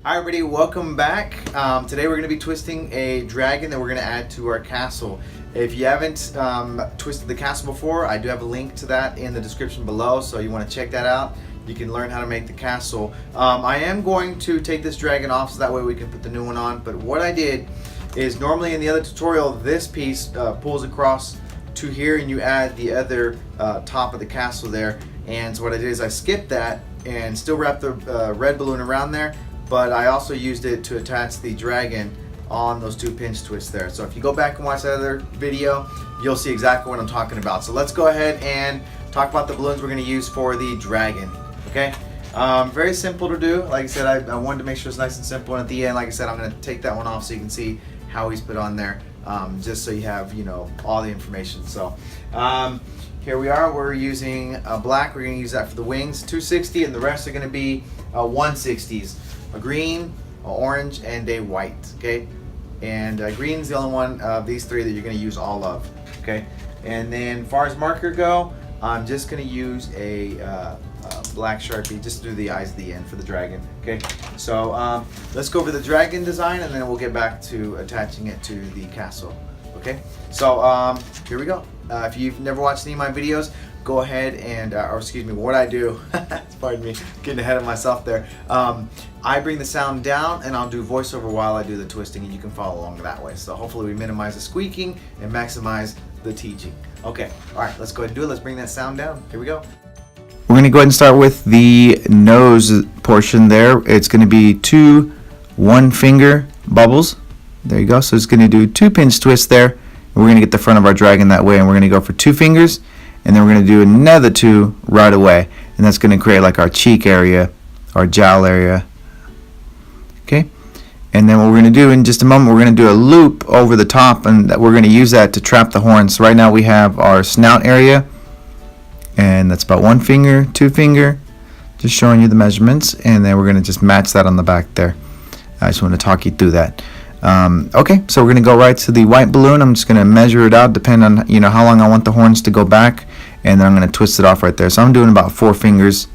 Hi everybody, welcome back. Today we're going to be twisting a dragon that we're going to add to our castle. If you haven't twisted the castle before, I do have a link to that in the description below, so you want to check that out. You can learn how to make the castle. I am going to take this dragon off so that way we can put the new one on, but what I did is normally in the other tutorial this piece pulls across to here and you add the other top of the castle there, and so what I did is I skipped that and still wrapped the red balloon around there, but I also used it to attach the dragon on those two pinch twists there. So if you go back and watch that other video, you'll see exactly what I'm talking about. So let's go ahead and talk about the balloons we're going to use for the dragon. Okay, very simple to do. Like I said, I wanted to make sure it's nice and simple, and at the end, like I said, I'm going to take that one off so you can see how he's put on there, just so you have, you know, all the information. So here we are. We're using black. We're going to use that for the wings, 260, and the rest are going to be 160s. A green, an orange, and a white. Okay, and green's the only one of these three that you're going to use all of. Okay, and then as far as marker go, I'm just going to use a black Sharpie just to do the eyes at the end for the dragon. Okay, so let's go over the dragon design and then we'll get back to attaching it to the castle. Okay, so here we go. If you've never watched any of my videos, go ahead and, or excuse me, what I do, pardon me, getting ahead of myself there. I bring the sound down and I'll do voiceover while I do the twisting, and you can follow along that way. So hopefully we minimize the squeaking and maximize the teaching. Okay, all right, let's go ahead and do it. Let's bring that sound down. Here we go. We're going to go ahead and start with the nose portion there. It's going to be 2 1-finger bubbles. There you go. So it's going to do 2 pinch twists there. We're going to get the front of our dragon that way, and we're going to go for 2 fingers, and then we're going to do another 2 right away, and that's going to create like our cheek area, our jowl area. Okay, and then what we're going to do in just a moment, we're going to do a loop over the top, and we're going to use that to trap the horns. So right now we have our snout area, and that's about 1 finger, 2 finger, just showing you the measurements, and then we're going to just match that on the back there. I just want to talk you through that. Okay, so we're going to go right to the white balloon. I'm just going to measure it out, depending on, you know, how long I want the horns to go back, and then I'm going to twist it off right there. So I'm doing about 4 fingers,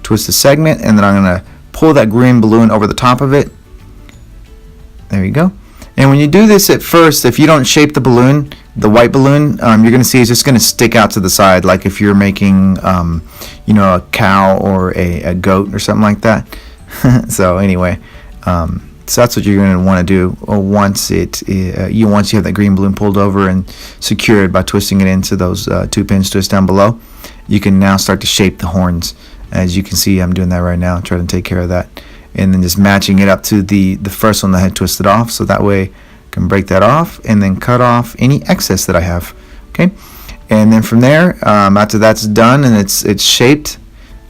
twist the segment, and then I'm going to pull that green balloon over the top of it. There you go. And when you do this at first, if you don't shape the balloon, the white balloon, you're going to see it's just going to stick out to the side, like if you're making, you know, a cow or a goat or something like that. So anyway, so that's what you're going to want to do once you have that green balloon pulled over and secured by twisting it into those 2 pinch twists down below. You can now start to shape the horns. As you can see, I'm doing that right now, trying to take care of that, and then just matching it up to the first one that I had twisted off, so that way I can break that off and then cut off any excess that I have. Okay, and then from there, after that's done and it's shaped,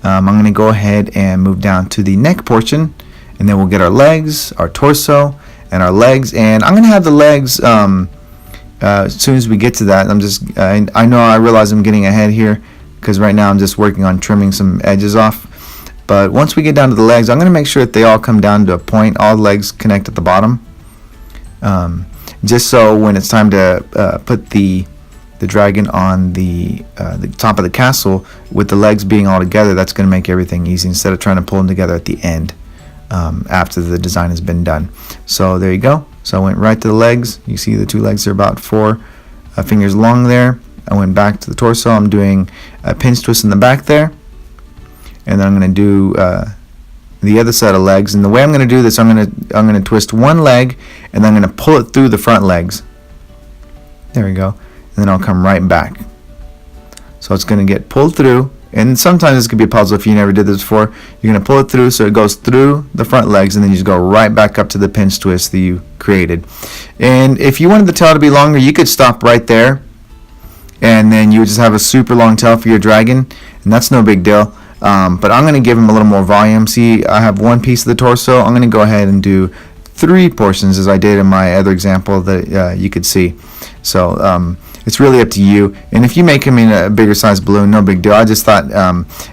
I'm going to go ahead and move down to the neck portion. And then we'll get our legs, our torso, and our legs. And I'm going to have the legs as soon as we get to that. I realize I'm getting ahead here because right now I'm just working on trimming some edges off. But once we get down to the legs, I'm going to make sure that they all come down to a point. All the legs connect at the bottom. Just so when it's time to put the dragon on the top of the castle, with the legs being all together, that's going to make everything easy instead of trying to pull them together at the end. After the design has been done. So there you go. So I went right to the legs. You see the 2 legs are about 4 fingers long there. I went back to the torso. I'm doing a pinch twist in the back there, and then I'm going to do the other set of legs. And the way I'm going to do this, I'm going to twist one leg, and then I'm going to pull it through the front legs. There we go. And then I'll come right back. So it's going to get pulled through. And sometimes this could be a puzzle if you never did this before. You're going to pull it through so it goes through the front legs, and then you just go right back up to the pinch twist that you created. And if you wanted the tail to be longer, you could stop right there, and then you would just have a super long tail for your dragon, and that's no big deal. But I'm going to give him a little more volume. See, I have 1 piece of the torso. I'm going to go ahead and do 3 portions as I did in my other example that you could see. So it's really up to you, and if you make him in a bigger size balloon, no big deal. I just thought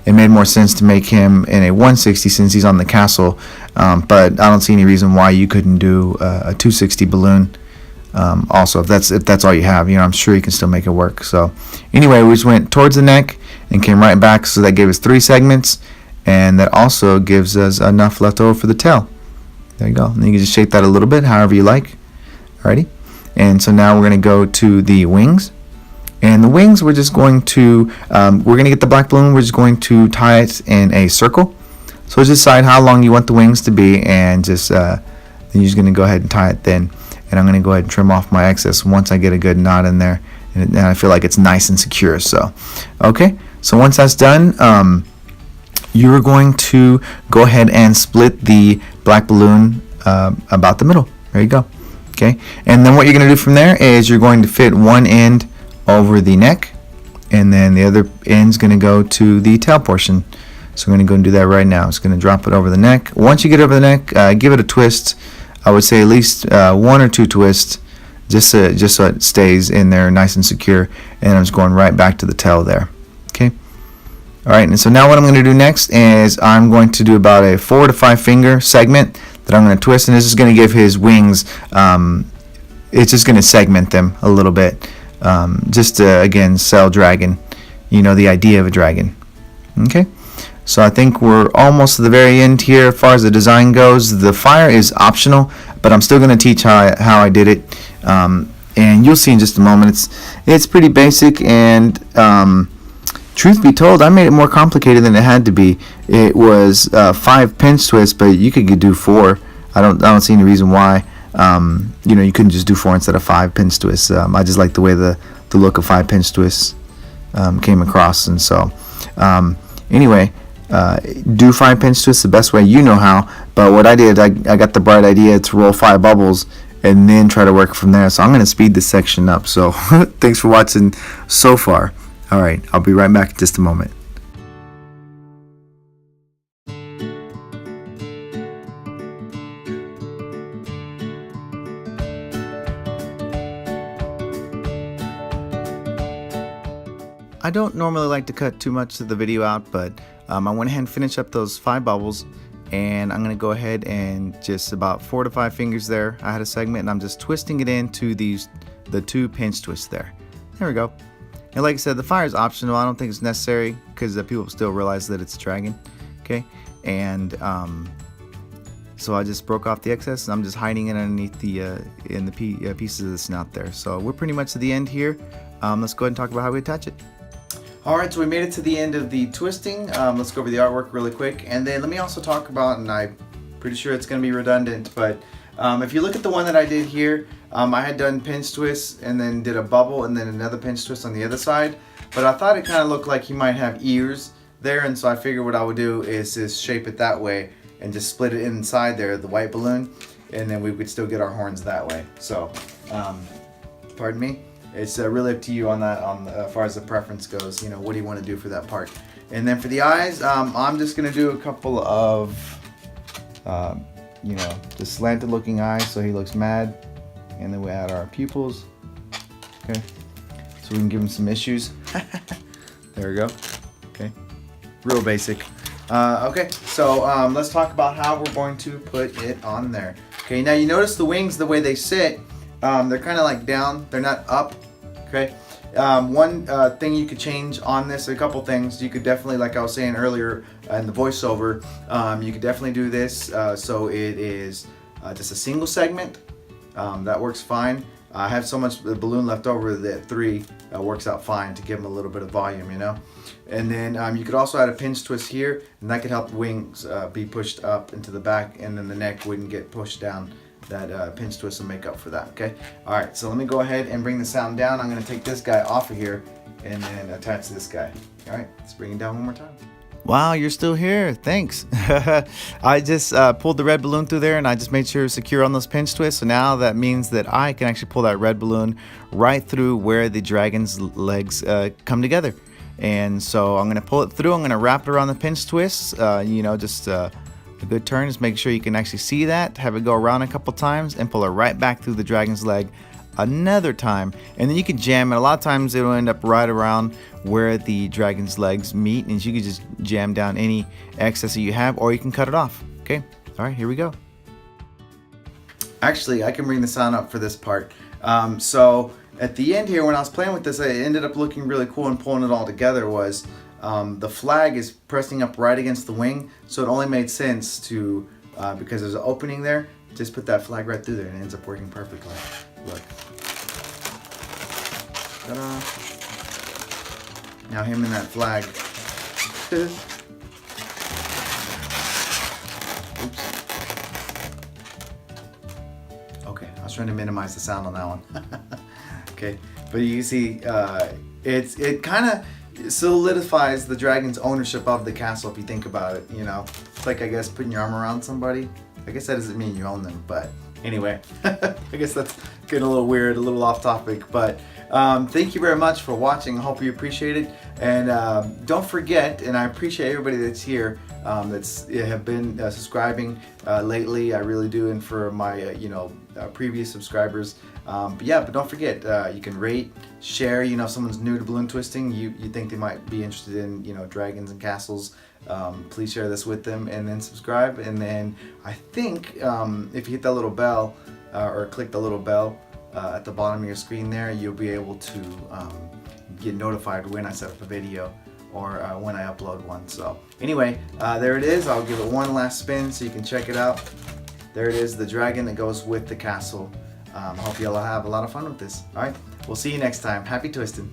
it made more sense to make him in a 160 since he's on the castle, but I don't see any reason why you couldn't do a 260 balloon also, if that's all you have. You know, I'm sure you can still make it work. So anyway, we just went towards the neck and came right back, so that gave us 3 segments, and that also gives us enough left over for the tail. There you go. And you can just shape that a little bit, however you like. Alrighty. And so now we're going to go to the wings. And the wings, we're just going to, we're going to get the black balloon. We're just going to tie it in a circle. So just decide how long you want the wings to be, and just then you're just going to go ahead and tie it then. And I'm going to go ahead and trim off my excess once I get a good knot in there, and I feel like it's nice and secure. So, okay. So once that's done, you're going to go ahead and split the black balloon about the middle. There you go. Okay. And then what you're going to do from there is you're going to fit one end over the neck, and then the other end's going to go to the tail portion. So we're going to go and do that right now. It's going to drop it over the neck. Once you get over the neck, give it a twist. I would say at least 1 or 2 twists, just so it stays in there nice and secure. And I'm just going right back to the tail there. Okay. All right. And so now what I'm going to do next is I'm going to do about a 4 to 5 finger segment that I'm going to twist, and this is going to give his wings. It's just going to segment them a little bit, just to again sell dragon. You know, the idea of a dragon. Okay. So I think we're almost to the very end here as far as the design goes. The fire is optional, but I'm still going to teach how I did it, and you'll see in just a moment. It's pretty basic, and truth be told, I made it more complicated than it had to be. It was 5 pinch twists, but you could do 4. I don't see any reason why you know, you couldn't just do 4 instead of 5 pinch twists. I just like the way the look of 5 pinch twists came across, and so anyway. Do 5 pinch twists the best way you know how, but what I did, I got the bright idea to roll 5 bubbles and then try to work from there. So I'm going to speed this section up. So thanks for watching so far. Alright, I'll be right back in just a moment. I don't normally like to cut too much of the video out, but I went ahead and finished up those 5 bubbles, and I'm going to go ahead and just about 4 to 5 fingers there. I had a segment, and I'm just twisting it into the 2 pinch twists there. There we go. And like I said, the fire is optional. I don't think it's necessary because people still realize that it's a dragon. Okay, and so I just broke off the excess, and I'm just hiding it underneath the pieces of the snout there. So we're pretty much to the end here. Let's go ahead and talk about how we attach it. Alright, so we made it to the end of the twisting. Let's go over the artwork really quick, and then let me also talk about, and I'm pretty sure it's going to be redundant, but if you look at the one that I did here, I had done pinch twists and then did a bubble and then another pinch twist on the other side, but I thought it kind of looked like he might have ears there, and so I figured what I would do is just shape it that way and just split it inside there, the white balloon, and then we would still get our horns that way. So, pardon me. It's really up to you on that, as far as the preference goes. You know, what do you want to do for that part? And then for the eyes, I'm just going to do a couple of, you know, the slanted looking eyes so he looks mad. And then we add our pupils. Okay. So we can give him some issues. There we go. Okay. Real basic. Okay, so let's talk about how we're going to put it on there. Okay, now you notice the wings, the way they sit, they're kind of like down. They're not up. Okay, one thing you could change on this, a couple things. You could definitely, like I was saying earlier in the voiceover, you could definitely do this so it is just a single segment. That works fine. I have so much balloon left over that 3 works out fine to give them a little bit of volume, you know. And then you could also add a pinch twist here, and that could help the wings be pushed up into the back, and then the neck wouldn't get pushed down. That pinch twist will make up for that. Okay. All right. So let me go ahead and bring the sound down. I'm going to take this guy off of here and then attach this guy. All right. Let's bring it down one more time. Wow, you're still here. Thanks. I just pulled the red balloon through there, and I just made sure it was secure on those pinch twists. So now that means that I can actually pull that red balloon right through where the dragon's legs come together. And so I'm going to pull it through. I'm going to wrap it around the pinch twists. You know, just a good turn. Just make sure you can actually see that. Have it go around a couple times and pull it right back through the dragon's leg another time. And then you can jam it. A lot of times it'll end up right around where the dragon's legs meet, and you can just jam down any excess that you have, or you can cut it off. Okay. All right, here we go. Actually, I can bring the sound up for this part. So at the end here, when I was playing with this, it ended up looking really cool, and pulling it all together was the flag is pressing up right against the wing, so it only made sense to because there's an opening there. Just put that flag right through there and it ends up working perfectly. Look. Ta-da. Now him and that flag. Oops. Okay, I was trying to minimize the sound on that one. Okay, but you see, it kind of solidifies the dragon's ownership of the castle if you think about it. You know, it's like, I guess, putting your arm around somebody. I guess that doesn't mean you own them, but anyway, I guess that's getting a little weird, a little off topic, but thank you very much for watching. I hope you appreciate it, and don't forget, and I appreciate everybody that's here, that's have been subscribing lately. I really do, and for my previous subscribers. But don't forget, you can rate, share. You know, if someone's new to balloon twisting, you think they might be interested in dragons and castles. Please share this with them, and then subscribe. And then I think if you hit that little bell or click the little bell at the bottom of your screen there, you'll be able to get notified when I set up a video or when I upload one. So anyway, there it is. I'll give it one last spin so you can check it out. There it is, the dragon that goes with the castle. I hope you all have a lot of fun with this. All right, we'll see you next time. Happy twisting.